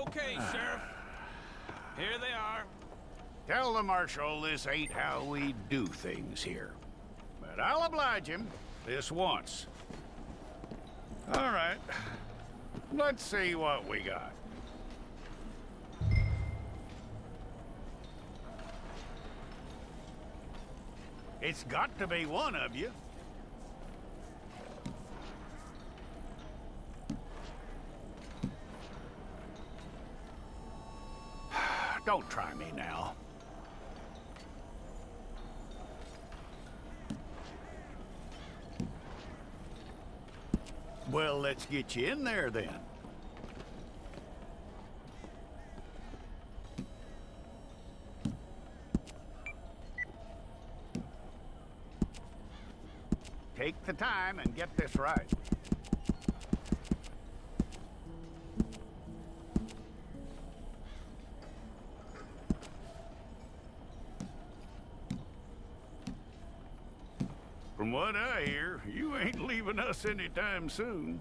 Okay, Sheriff. Here they are. Tell the Marshal this ain't how we do things here. But I'll oblige him this once. All right. Let's see what we got. It's got to be one of you. Don't try me now. Well, let's get you in there then. Take the time and get this right. From what I hear, you ain't leaving us anytime soon.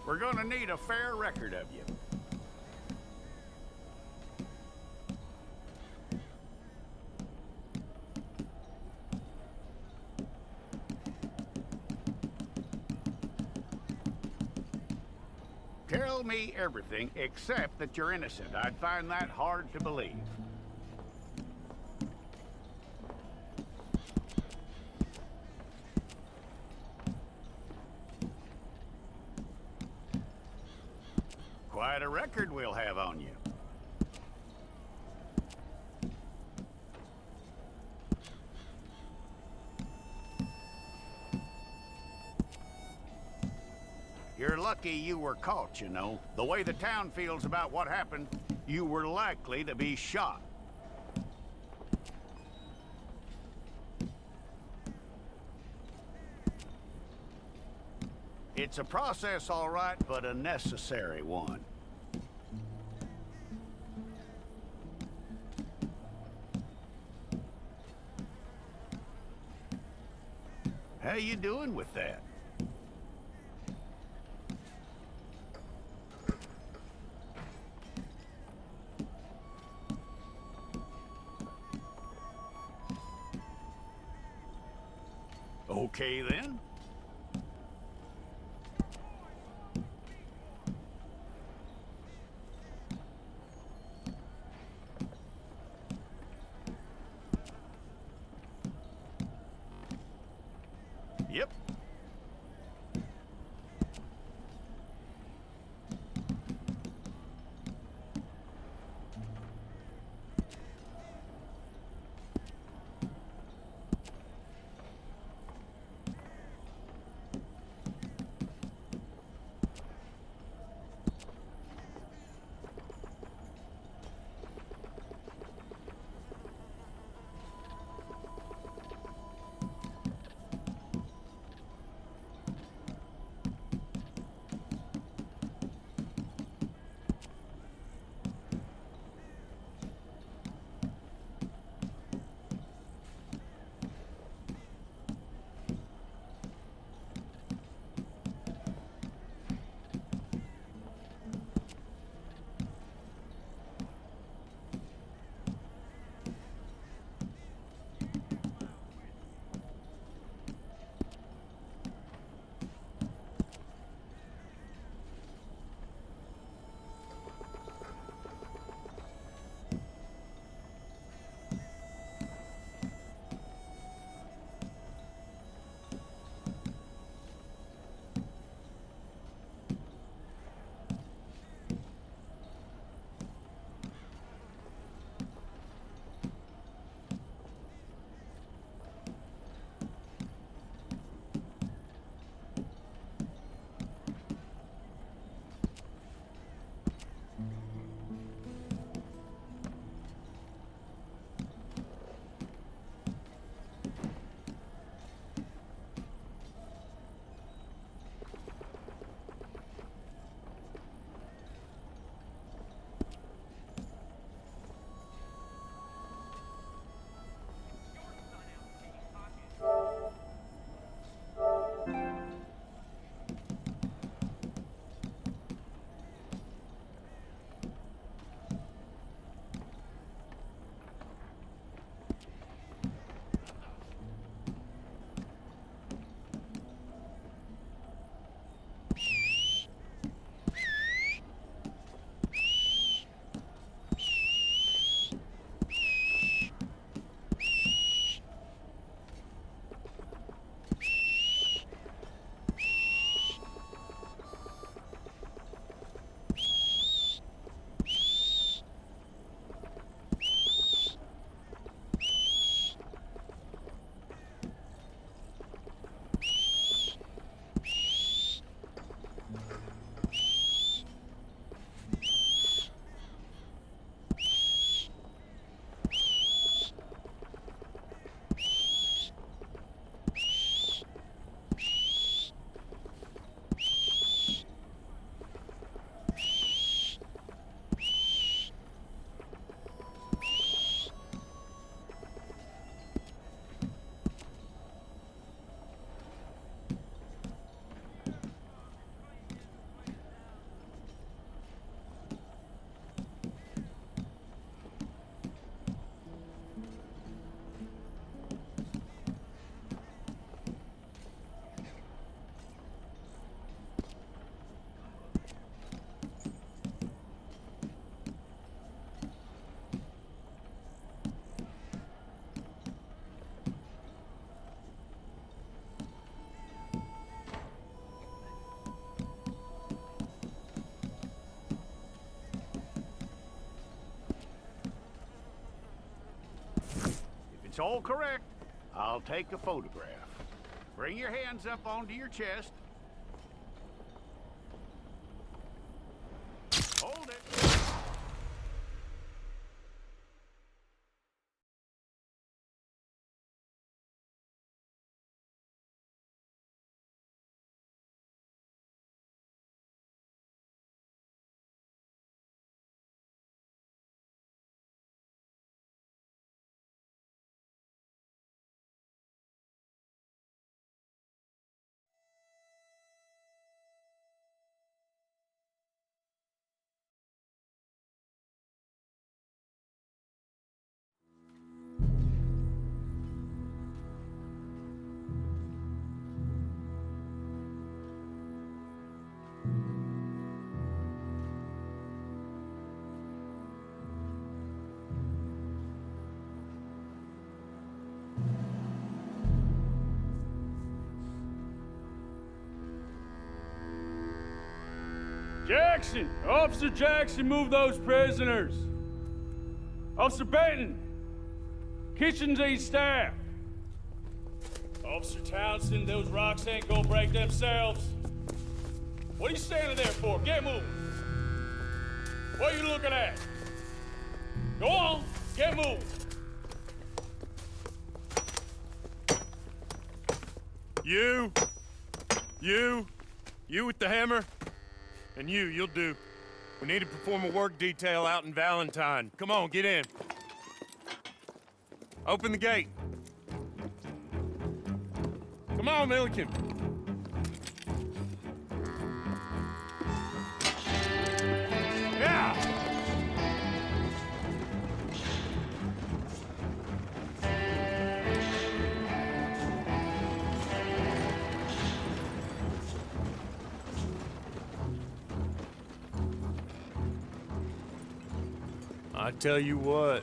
We're gonna need a fair record of you. Tell me everything except that you're innocent. I'd find that hard to believe. Quite a record we'll have on you. You're lucky you were caught, you know. The way the town feels about what happened, you were likely to be shot. It's a process, all right, but a necessary one. How you doing with that? Okay, then. Yep. it's all correct, I'll take a photograph. Bring your hands up onto your chest. Hold it. Jackson! Officer Jackson, move those prisoners! Officer Benton! Kitchen's aid staff! Officer Townsend, those rocks ain't gonna break themselves. What are you standing there for? Get moving! What are you looking at? Go on, get moving! You with the hammer? And you'll do. We need to perform a work detail out in Valentine. Come on, get in. Open the gate. Come on, Milliken. Yeah! I tell you what,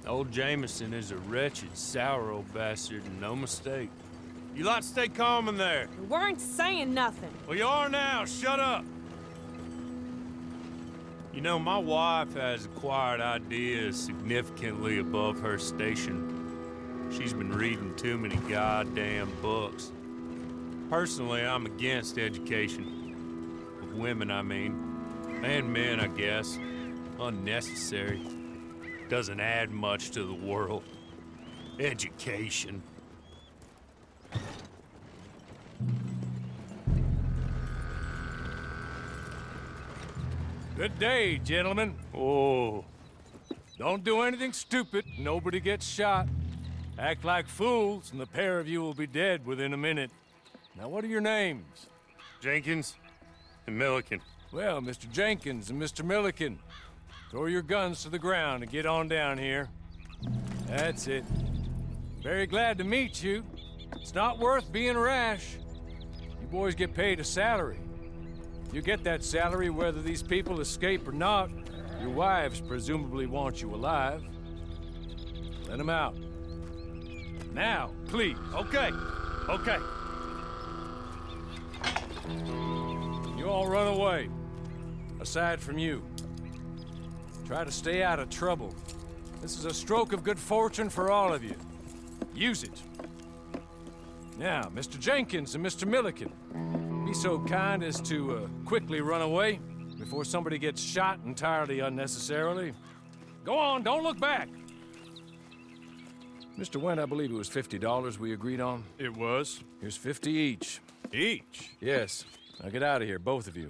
old Jameson is a wretched, sour old bastard, and no mistake. You lot stay calm in there. We weren't saying nothing. Well, you are now. Shut up. You know, my wife has acquired ideas significantly above her station. She's been reading too many goddamn books. Personally, I'm against education. Of women, I mean. And men, I guess. Unnecessary. Doesn't add much to the world. Education. Good day, gentlemen. Oh, Don't do anything stupid. Nobody gets shot. Act like fools, and the pair of you will be dead within a minute. Now, what are your names? Jenkins and Milliken. Well, Mr. Jenkins and Mr. Milliken, throw your guns to the ground and get on down here. That's it. Very glad to meet you. It's not worth being rash. You boys get paid a salary. You get that salary whether these people escape or not. Your wives presumably want you alive. Let them out. Now, please. Okay. You all run away. Aside from you. Try to stay out of trouble. This is a stroke of good fortune for all of you. Use it. Now, Mr. Jenkins and Mr. Milliken, be so kind as to quickly run away before somebody gets shot entirely unnecessarily. Go on, don't look back. Mr. Wendt, I believe it was $50 we agreed on. It was. Here's 50 each. Each? Yes. Now get out of here, both of you.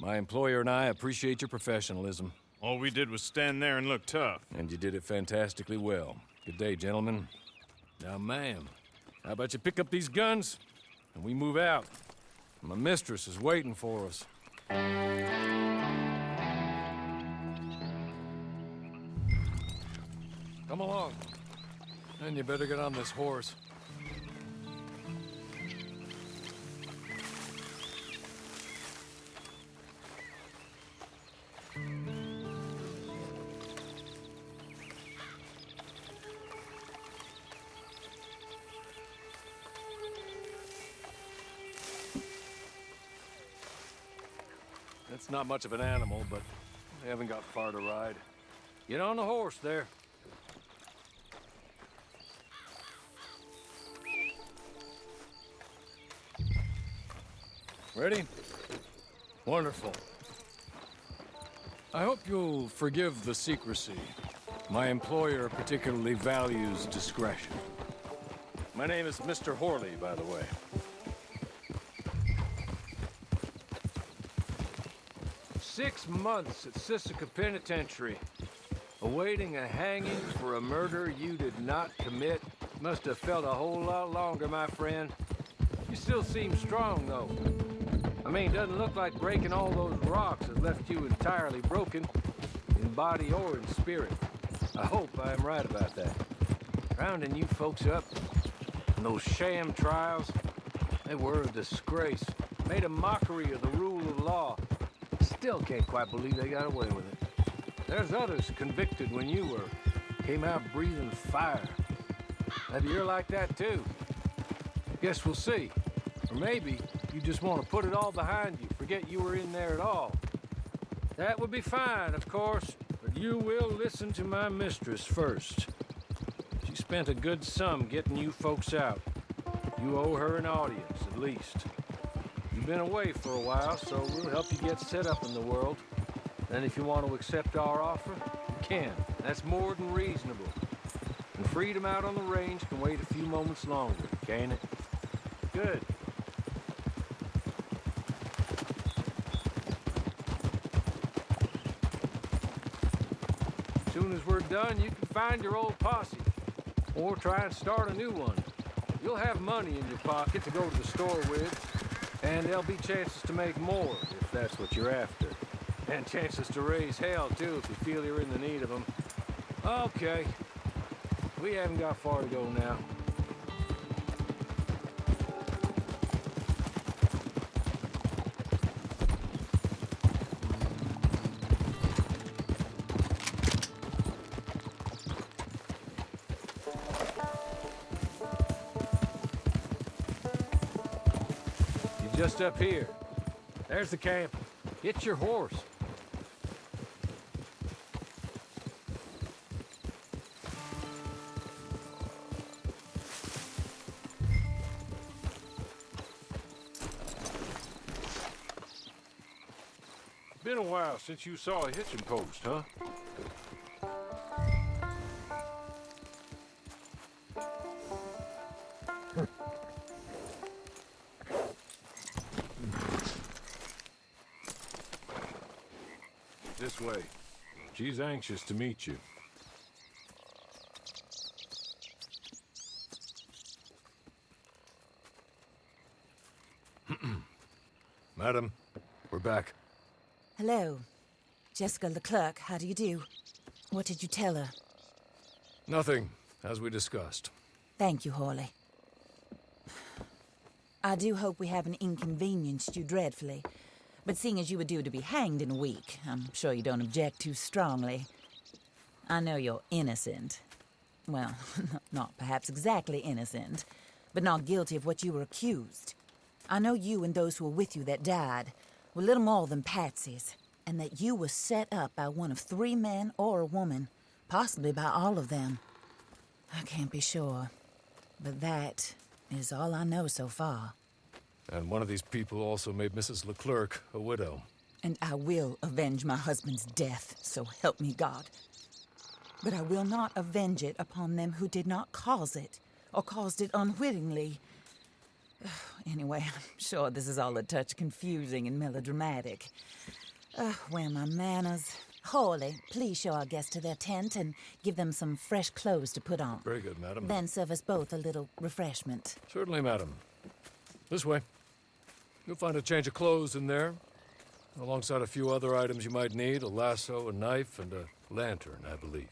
My employer and I appreciate your professionalism. All we did was stand there and look tough. And you did it fantastically well. Good day, gentlemen. Now, ma'am, how about you pick up these guns and we move out? My mistress is waiting for us. Come along. And you better get on this horse. It's not much of an animal, but they haven't got far to ride. Get on the horse there. Ready? Wonderful. I hope you'll forgive the secrecy. My employer particularly values discretion. My name is Mr. Horley, by the way. "6 months at Sisika Penitentiary, awaiting a hanging for a murder you did not commit. Must have felt a whole lot longer, my friend. You still seem strong, though. I mean, doesn't look like breaking all those rocks has left you entirely broken, in body or in spirit. I hope I am right about that. Rounding you folks up, and those sham trials, they were a disgrace. Made a mockery of the rule of law. Still can't quite believe they got away with it. There's others convicted when you were. Came out breathing fire. Maybe you're like that too. Guess we'll see. Or maybe you just want to put it all behind you, forget you were in there at all. That would be fine, of course, but you will listen to my mistress first. She spent a good sum getting you folks out. You owe her an audience, at least. You've been away for a while, so we'll help you get set up in the world. Then if you want to accept our offer, you can. That's more than reasonable. And freedom out on the range can wait a few moments longer, can't it? Good. As soon as we're done, you can find your old posse. Or try and start a new one. You'll have money in your pocket to go to the store with. And there'll be chances to make more, if that's what you're after. And chances to raise hell, too, if you feel you're in the need of them. Okay. We haven't got far to go now. You're just up here. There's the camp. Get your horse. Been a while since you saw a hitching post, huh? This way. She's anxious to meet you. Madam, we're back. Hello. Jessica Leclerc, how do you do? What did you tell her? Nothing, as we discussed. Thank you, Horley. I do hope we haven't inconvenienced you dreadfully. But seeing as you were due to be hanged in a week, I'm sure you don't object too strongly. I know you're innocent. Well, not perhaps exactly innocent, but not guilty of what you were accused. I know you and those who were with you that died were little more than patsies, and that you were set up by one of 3 men or a woman, possibly by all of them. I can't be sure, but that is all I know so far. And one of these people also made Mrs. Leclerc a widow. And I will avenge my husband's death, so help me God. But I will not avenge it upon them who did not cause it, or caused it unwittingly. Anyway, I'm sure this is all a touch confusing and melodramatic. Where are my manners? Horley, please show our guests to their tent and give them some fresh clothes to put on. Very good, madam. Then serve us both a little refreshment. Certainly, madam. This way. You'll find a change of clothes in there, alongside a few other items you might need, a lasso, a knife, and a lantern, I believe.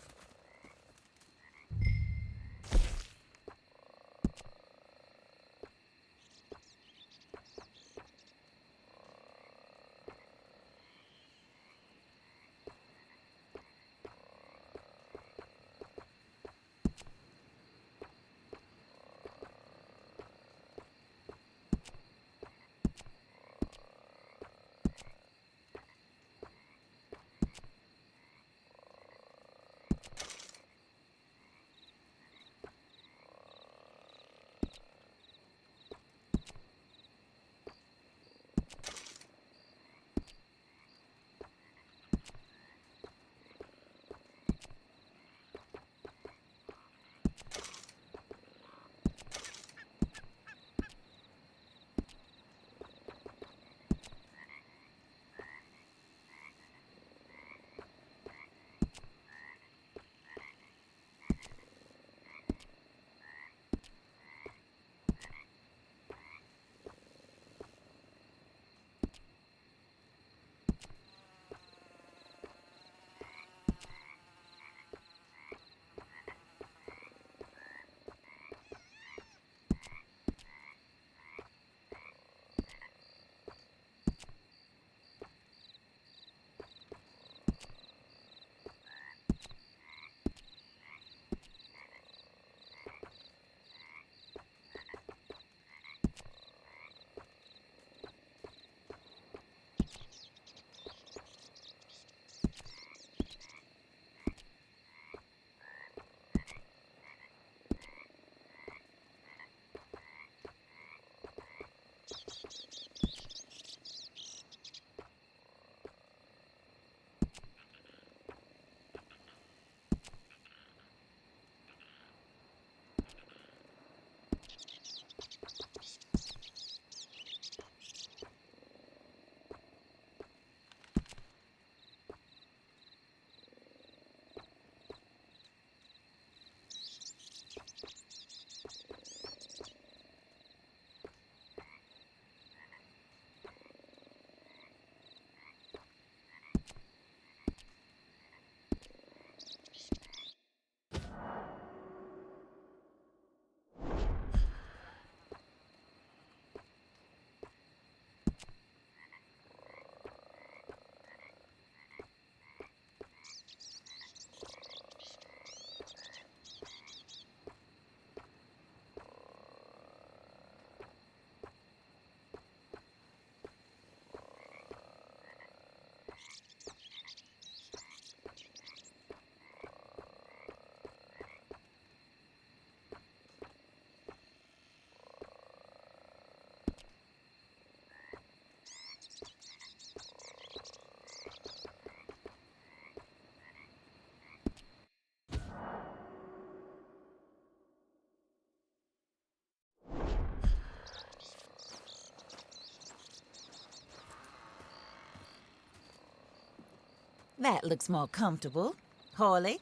That looks more comfortable. Hawley,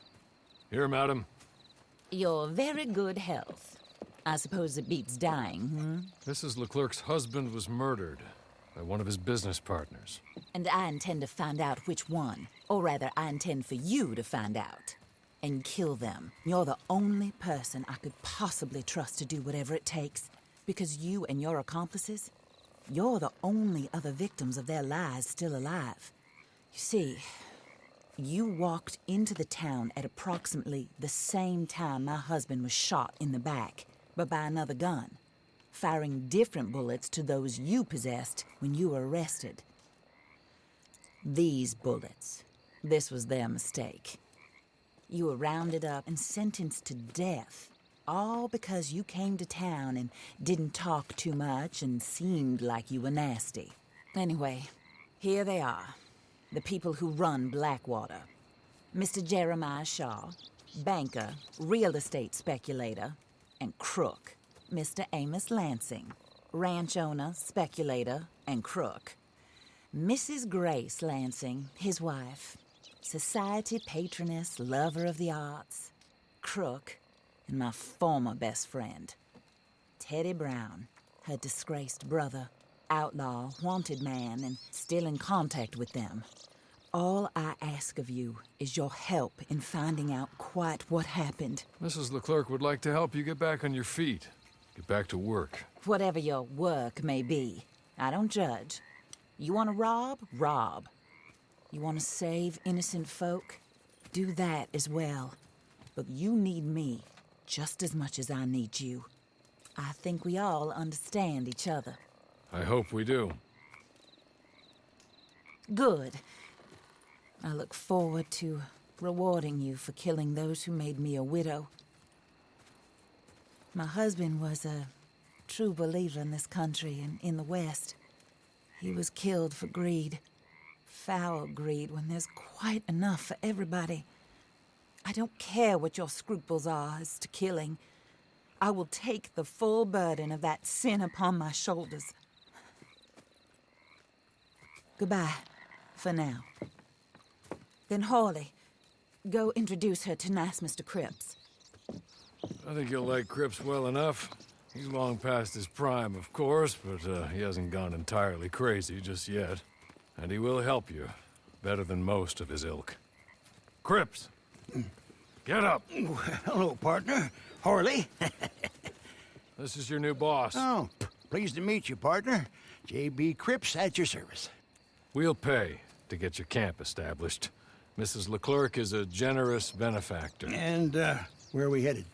Here, madam. your very good health. I suppose it beats dying, Mrs. Leclerc's husband was murdered by one of his business partners. And I intend to find out which one. Or rather, I intend for you to find out. And kill them. You're the only person I could possibly trust to do whatever it takes. Because you and your accomplices, you're the only other victims of their lies still alive. You see, you walked into the town at approximately the same time my husband was shot in the back, but by another gun, firing different bullets to those you possessed when you were arrested. These bullets, this was their mistake. You were rounded up and sentenced to death, all because you came to town and didn't talk too much and seemed like you were nasty. Anyway, here they are, the people who run Blackwater. Mr. Jeremiah Shaw, banker, real estate speculator, and crook. Mr. Amos Lansing, ranch owner, speculator, and crook. Mrs. Grace Lansing, his wife, society patroness, lover of the arts, crook, and my former best friend, Teddy Brown, her disgraced brother, outlaw, wanted man, and still in contact with them. All I ask of you is your help in finding out quite what happened. Mrs. Leclerc would like to help you get back on your feet. Get back to work. Whatever your work may be, I don't judge. You want to rob? Rob. You want to save innocent folk? Do that as well. But you need me just as much as I need you. I think we all understand each other. I hope we do. Good. I look forward to rewarding you for killing those who made me a widow. My husband was a true believer in this country and in the West. He was killed for greed. Foul greed when there's quite enough for everybody. I don't care what your scruples are as to killing. I will take the full burden of that sin upon my shoulders. Goodbye, for now. Then Hawley, go introduce her to nice Mr. Cripps. I think you'll like Cripps well enough. He's long past his prime, of course, but he hasn't gone entirely crazy just yet. And he will help you, better than most of his ilk. Cripps! Get up! Hello, partner. Hawley. This is your new boss. Oh, pleased to meet you, partner. J.B. Cripps at your service. We'll pay to get your camp established. Mrs. Leclerc is a generous benefactor. And, where are we headed?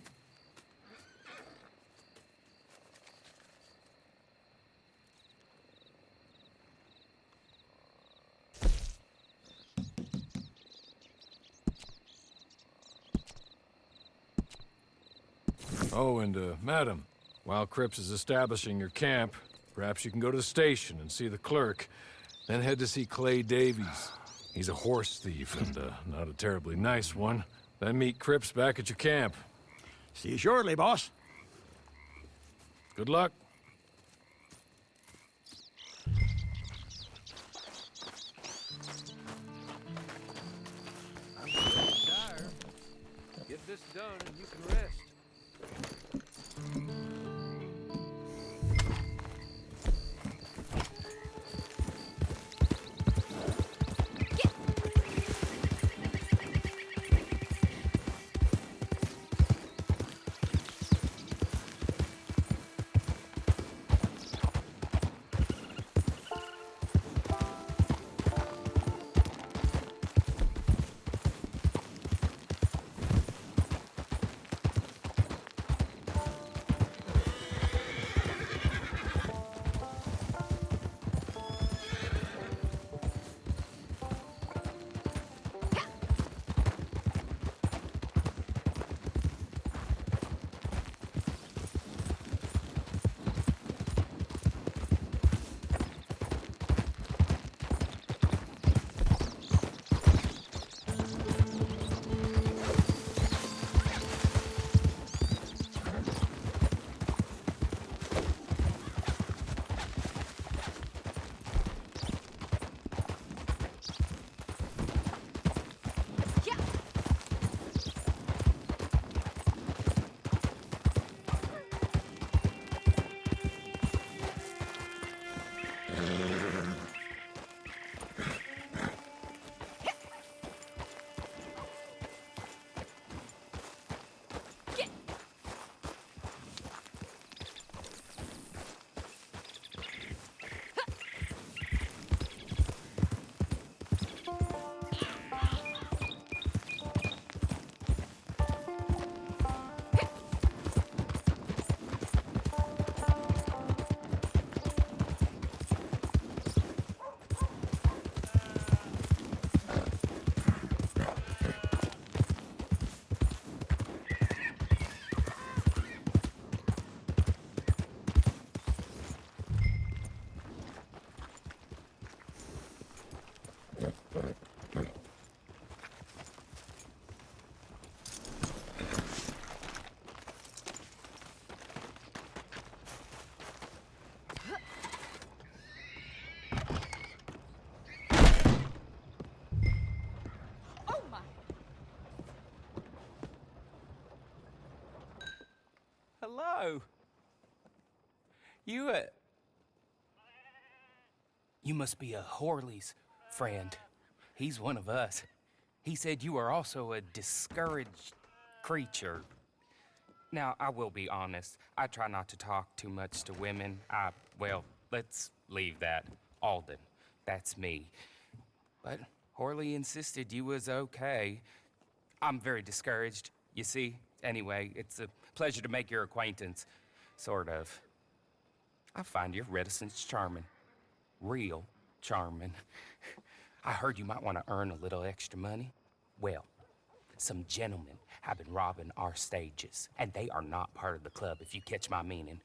Oh, and, madam, while Cripps is establishing your camp, perhaps you can go to the station and see the clerk, then head to see Clay Davies. He's a horse thief and, not a terribly nice one. Then meet Cripps back at your camp. See you shortly, boss. Good luck. Get this done and you can rest. hello. You must be a Horley's friend. He's one of us. He said you are also a discouraged creature. Now, I will be honest. I try not to talk too much to women. Well, let's leave that. Alden, that's me. But Horley insisted you was okay. I'm very discouraged, you see. Anyway, it's a pleasure to make your acquaintance. Sort of. I find your reticence charming. Real charming. I heard you might want to earn a little extra money. Well, some gentlemen have been robbing our stages, and they are not part of the club, if you catch my meaning.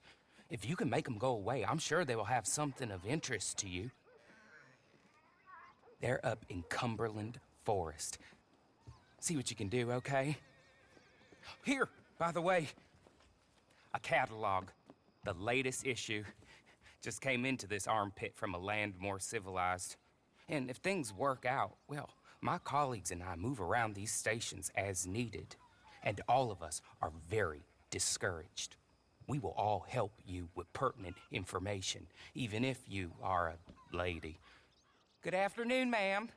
If you can make them go away, I'm sure they will have something of interest to you. They're up in Cumberland Forest. See what you can do, okay? Here, by the way, a catalog. The latest issue. Just came into this armpit from a land more civilized. And if things work out, well, my colleagues and I move around these stations as needed. And all of us are very discouraged. We will all help you with pertinent information, even if you are a lady. Good afternoon, ma'am.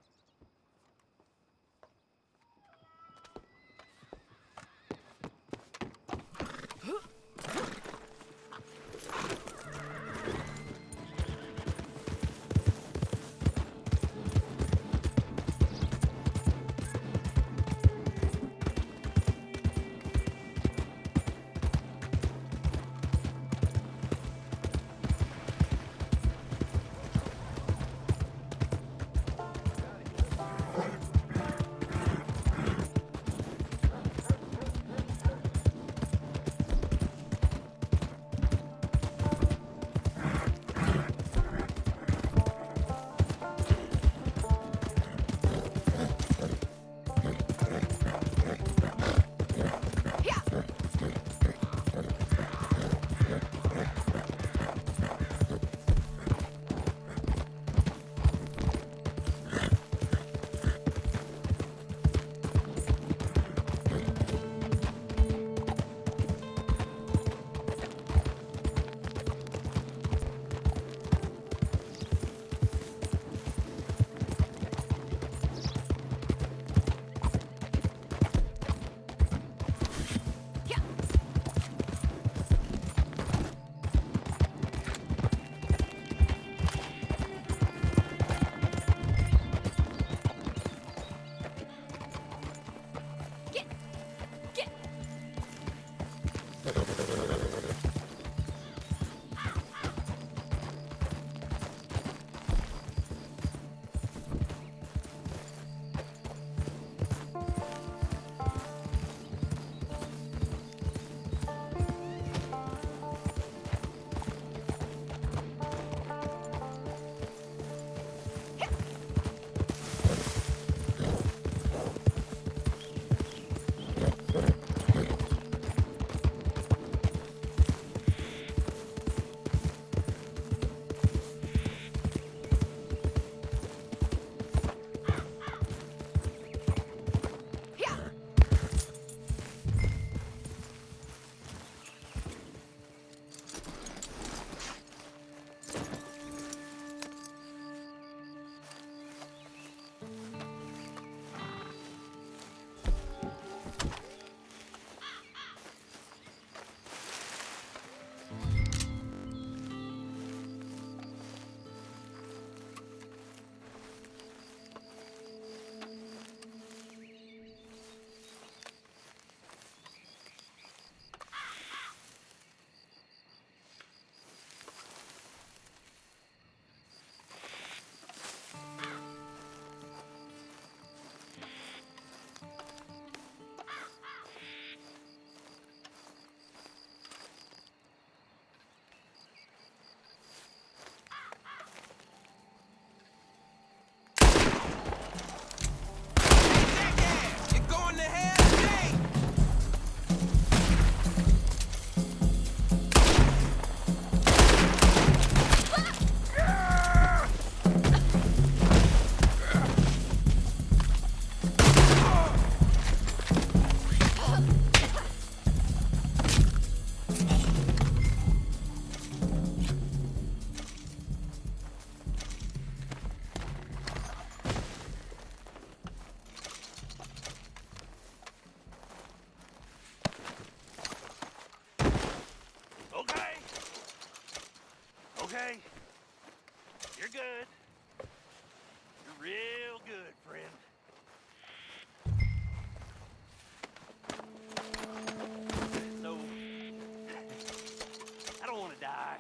die.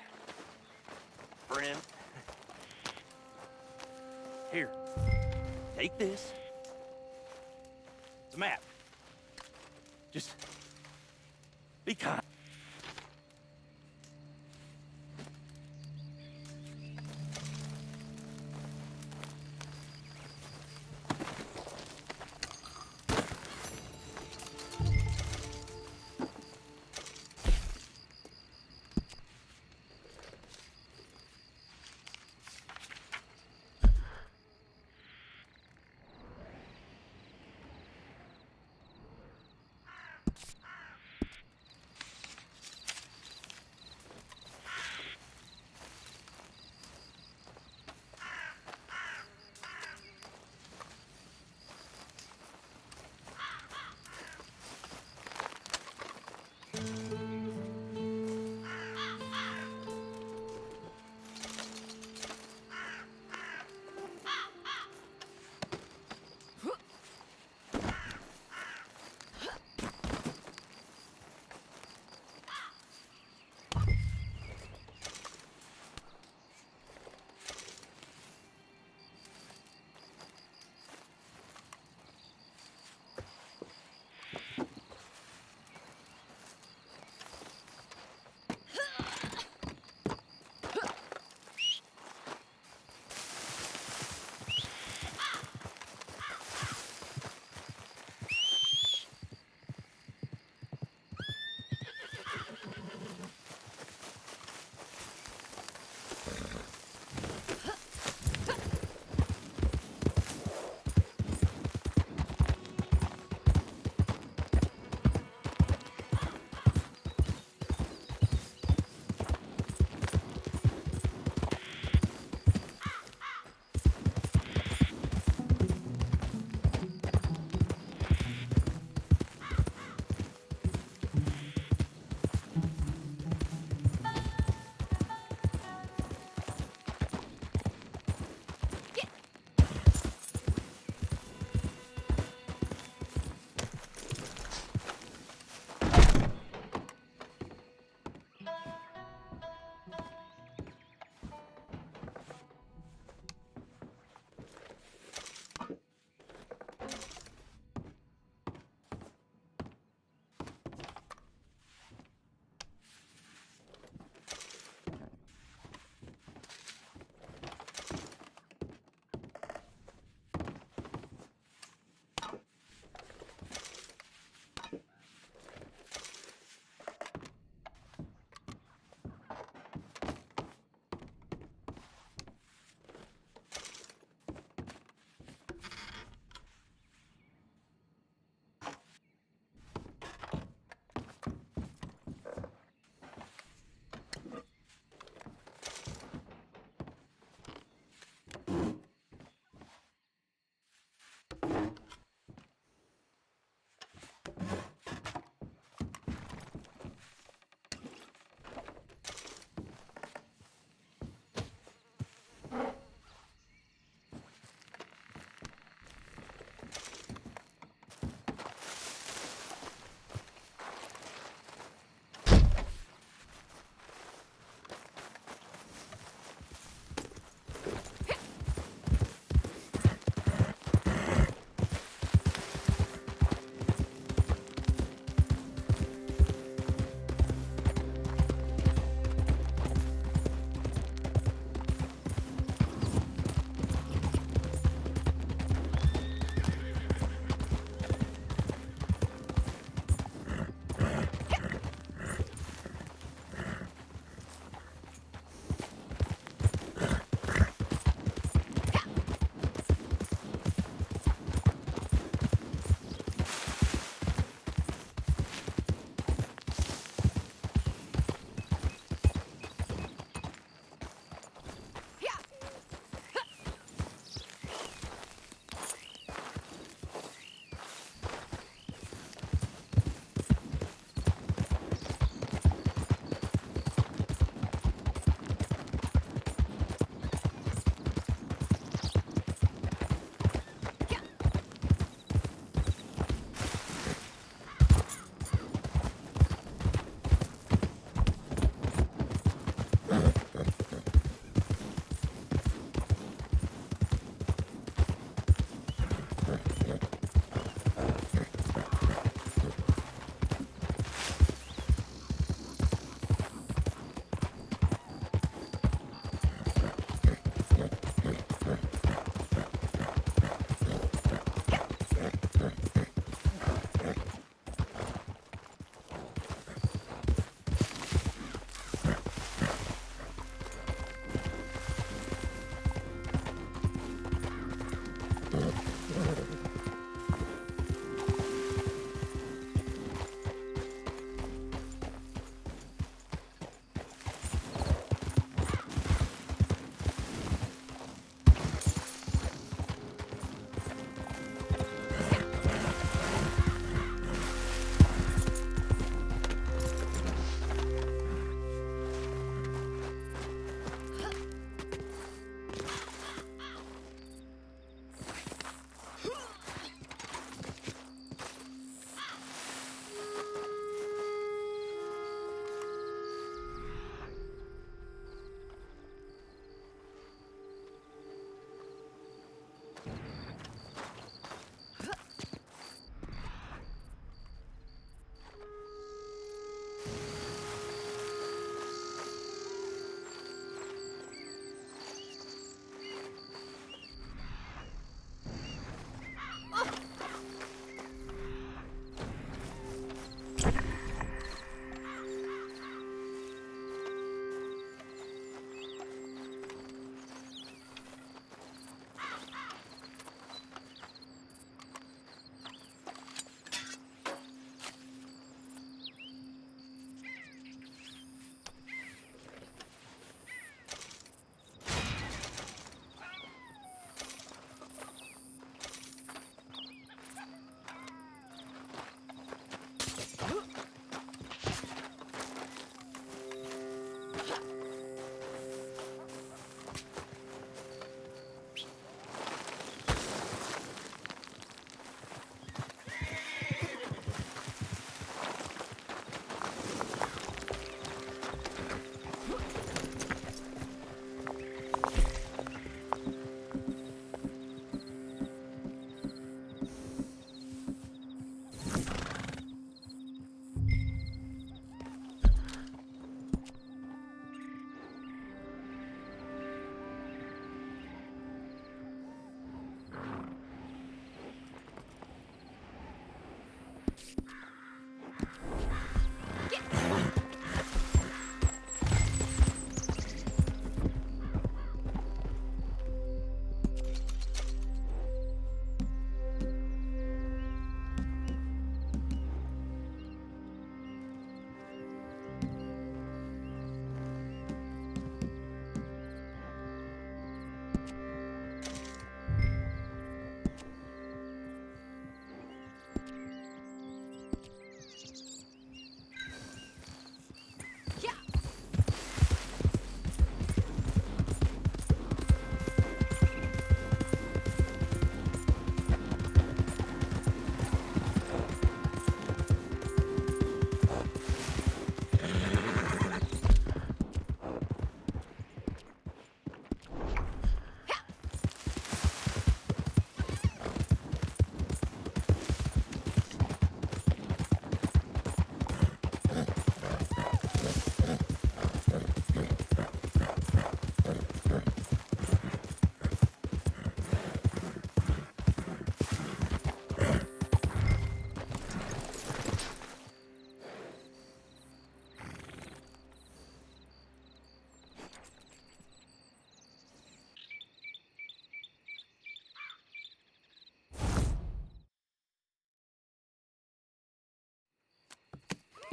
Friend. Here. Take this. It's a map. Just be kind.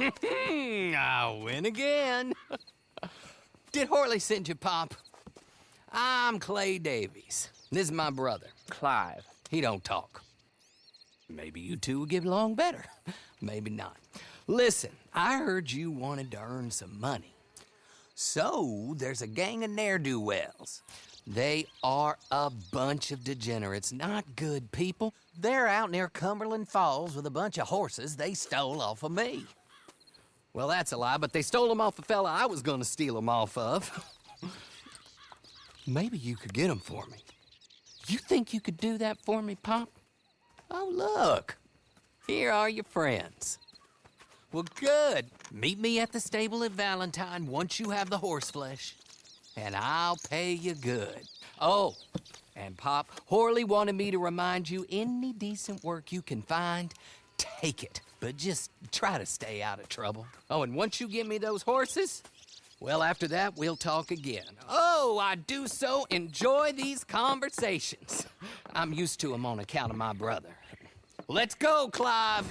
I win again. Did Horley send you, Pop? I'm Clay Davies. This is my brother, Clive. He don't talk. Maybe you two will get along better. Maybe not. Listen, I heard you wanted to earn some money. So, there's a gang of ne'er-do-wells. They are a bunch of degenerates, not good people. They're out near Cumberland Falls with a bunch of horses they stole off of me. Well, that's a lie, but they stole them off a fella I was gonna steal them off of. Maybe you could get them for me. You think you could do that for me, Pop? Oh, look. Here are your friends. Well, good. Meet me at the stable at Valentine once you have the horse flesh, and I'll pay you good. Oh, and Pop, Horley wanted me to remind you, any decent work you can find, take it. But just try to stay out of trouble. Oh, and once you give me those horses, well, after that, we'll talk again. Oh, I do so enjoy these conversations. I'm used to them on account of my brother. Let's go, Clive.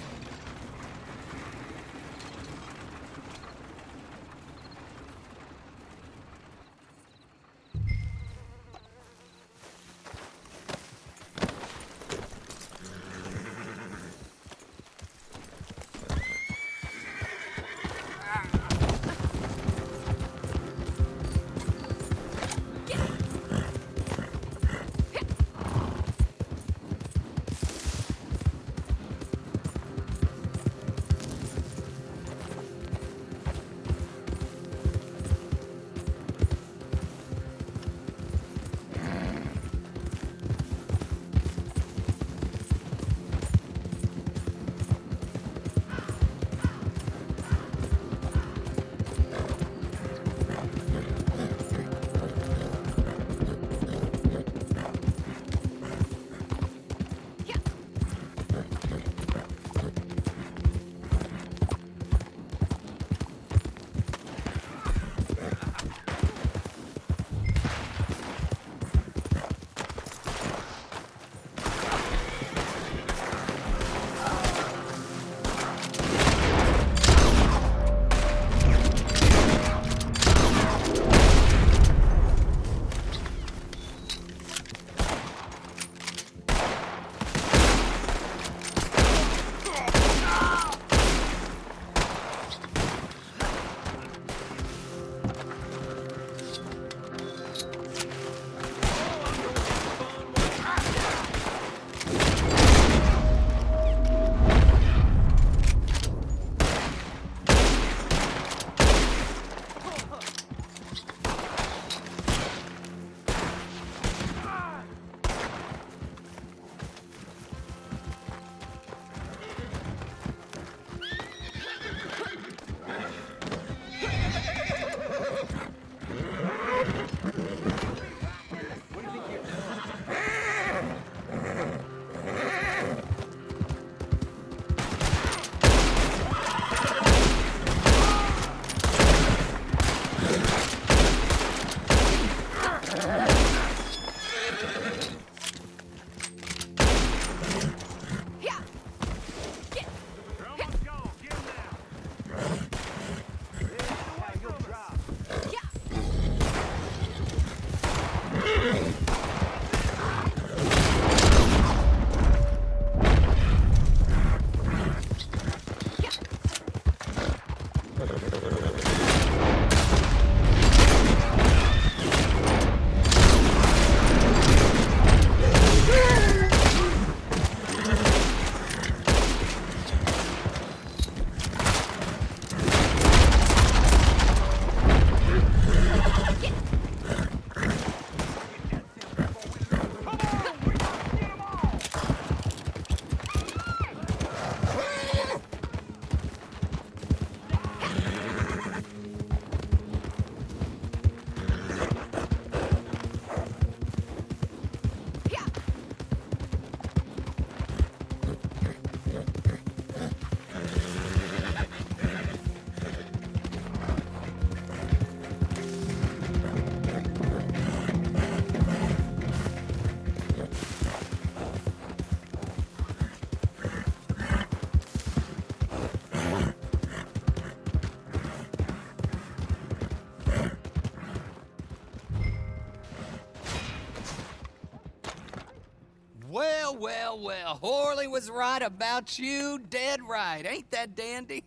well. Horley was right about you, dead right. Ain't that dandy?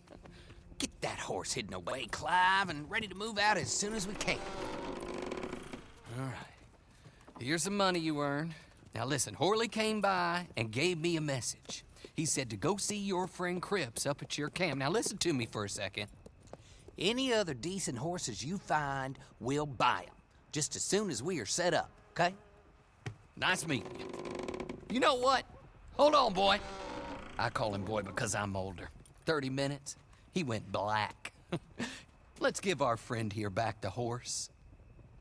Get that horse hidden away, Clive, and ready to move out as soon as we can. All right. Here's the money you earned. Now listen, Horley came by and gave me a message. He said to go see your friend Cripps up at your camp. Now listen to me for a second. Any other decent horses you find, we'll buy them. Just as soon as we are set up, okay? Nice meeting you. You know what? Hold on, boy. I call him boy because I'm older. 30 minutes, he went black. Let's give our friend here back the horse.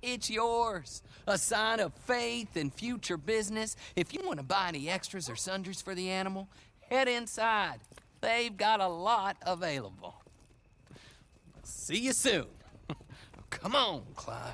It's yours. A sign of faith and future business. If you want to buy any extras or sundries for the animal, head inside. They've got a lot available. See you soon. Come on, Clive.